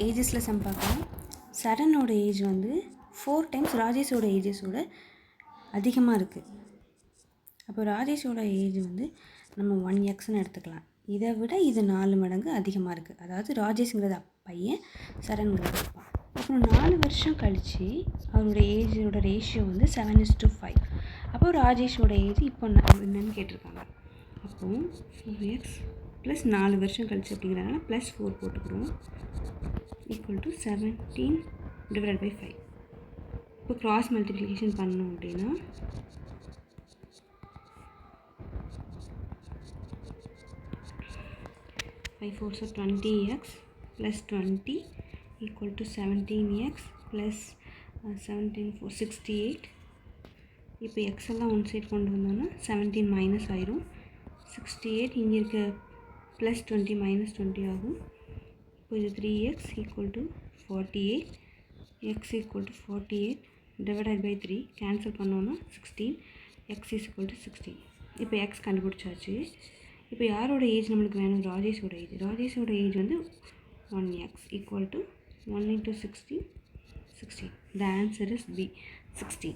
ஏஜஸில் some பார்க்கலாம். சரனோட age வந்து 4 times ராஜேஷோட ஏஜஸோட அதிகமாக இருக்குது. அப்போ ராஜேஷோட ஏஜ் வந்து நம்ம 1xன்னு எடுத்துக்கலாம். இதை விட இது 4 மடங்கு அதிகமாக இருக்குது. அதாவது ராஜேஷுங்கிறது பையன், சரண்கிறது அப்பா. அப்புறம் 4 வருஷம் கழித்து அவரோட ஏஜோட ரேஷியோ வந்து 7:5. அப்போது ராஜேஷோட ஏஜ் இப்போ என்னன்னு கேட்டிருக்காங்க. அப்போது 4x ப்ளஸ் 4 வருஷம் கழிச்சு அப்படிங்கிறதுனால +4 போட்டுக்கிறோம் ஈக்குவல் டு 17/5. இப்போ கிராஸ் மல்டிப்ளிகேஷன் பண்ணோம் அப்படின்னா 5 4s are 20x plus 20 equal to 17x plus 17 4 68. இப்போ எக்ஸ் எல்லாம் ஒன் சைட் கொண்டு வந்தோன்னா 17 மைனஸ் ஆயிரும். 68 இங்கே இருக்க ப்ளஸ் 20 மைனஸ் 20 ஆகும். இப்போ இது 3x equal to 48, x equal to 48 divided by 3 cancel பண்ணோன்னா 16, எக்ஸ் இஸ் ஈக்குவல் டு 16. இப்போ எக்ஸ் கண்டுபிடிச்சாச்சு. இப்போ யாரோட ஏஜ் நம்மளுக்கு வேணும்? ராஜேஷோட ஏஜ். ராஜேஷோட ஏஜ் வந்து 1x equal to 1 × 16, 16. The answer is B, 16.